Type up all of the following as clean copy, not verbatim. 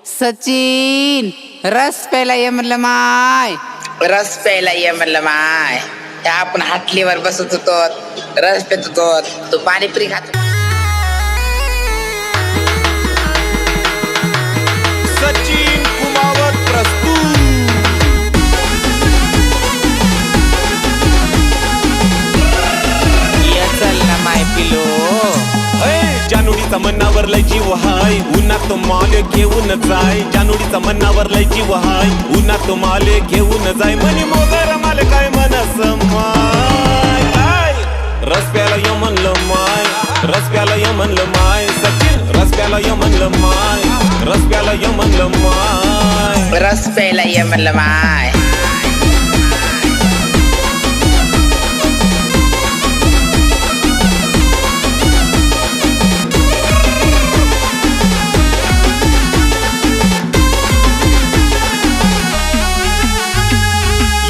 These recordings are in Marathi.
सचिन रस प्यायला ये म्हणलं माय. रस प्यायला ये म्हणलं माय. त्या आपण हाटलीवर बसत होतो, रस पेत होतो, तू पाणीपुरी खात. सचिन कुमावत प्रस्तुत. ये चल ना माय पिलो. जानोडीचा मनावर लय जीव हाय, उन्हात तो माल घेऊन जाय. जानोडीचा मनावर लय जीव हाय, उन्हात तो माल घेऊन जाय. मनी मोगर माल काय मनस माय. काय रस प्याला य म्हणलं माय, रस प्याला य म्हणलं माय. सचिन रस प्याला य म्हणलं माय, रस प्याला य म्हणलं माय. रस प्यायला ये म्हणलं माय.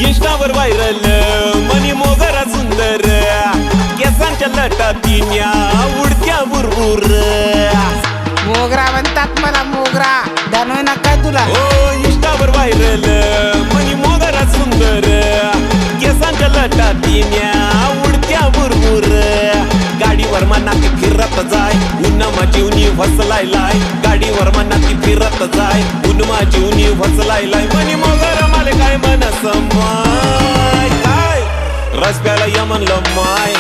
इंस्टावर व्हायरल मनी मोगरा सुंदर, केसांच्या लटातीन्या उडत्या बुरबुर. मोगरा म्हणतात मला मोगरा, दानवे ना काय तुला. ओ इंस्टावर व्हायरल मनी मोगरा सुंदर, केसांच्या लटातीन्या उडत्या बुरबुर. गाडीवर मनाती फिरत जाय, उन्हा जीवनी फसलाय लाय. गाडीवर मनाती फिरत जाय, उन्हा जीवनी फसलाय लाय. मनी मोगरा माले काय मनस माय. काय रस प्याला य म्हणलं माय,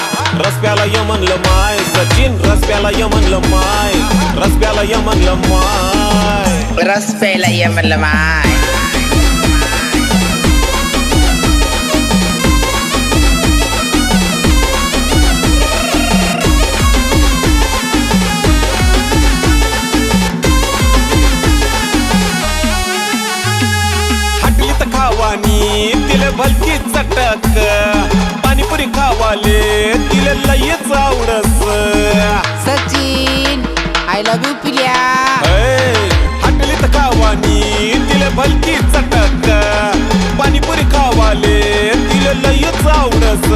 रस प्याला य म्हणलं माय. सचिन रस प्याला य म्हणलं माय, रस प्याला य म्हणलं माय. रस प्यायला ये म्हणलं माय. खावानी तिले भलती चटक, पाणीपुरी खावाले तिले लयच आवडस. सचिन आय लव्ह यू पिल्या. हटलीत खावानी तिले भलती चटक, पाणीपुरी खावाले तिले लयच आवडस.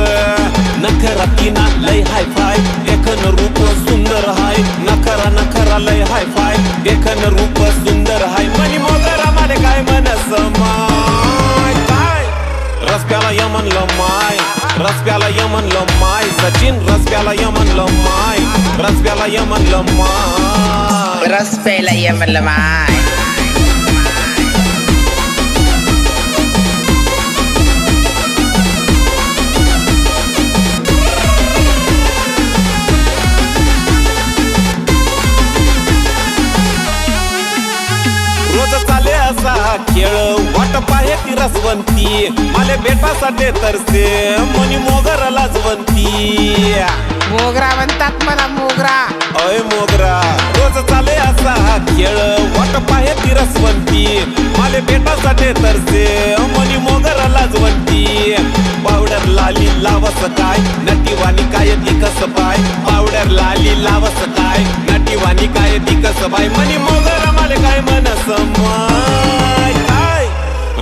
नखरा तिना लय हाय फाय, देखन रूप सुंदर हाय. नखरा नखरा लय हाय फाय, देखन रूप सुंदर हाय. मनी मोगरा माले काय मनस माय. काय रस प्याला य म्हणलं माय, रस प्याला य म्हणलं माय. सचिन रस प्याला य म्हणलं माय, रस प्याला य म्हणलं माय. रस प्यायला ये म्हणलं माय. रोज चाले असा खेळ, वाट पाहे ती रसवंती. माले भेटासाठी तरसे मनी मोगरा लाजवंती. मोगरा म्हणतात मला मोगरा. अय मोगरा रोज चाले असा खेळ, वाट पाहे ती रसवंती. माले भेटासाठी तरसे मनी मोगरा लाजवंती. पावडर लाली लावस काय, नटीवानी काय दिकस बाय. पावडर लाली लावस काय, नटीवानी काय दिकस बाय. मनी मोगरा माले काय मनस माय. काय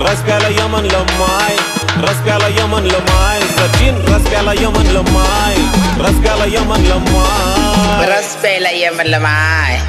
रस प्याला य म्हणलं माय, रस प्याला य म्हणलं माय. सचिन रस प्याला य म्हणलं माय, रस प्याला य म्हणलं माय. रस प्यायला ये म्हणलं माय.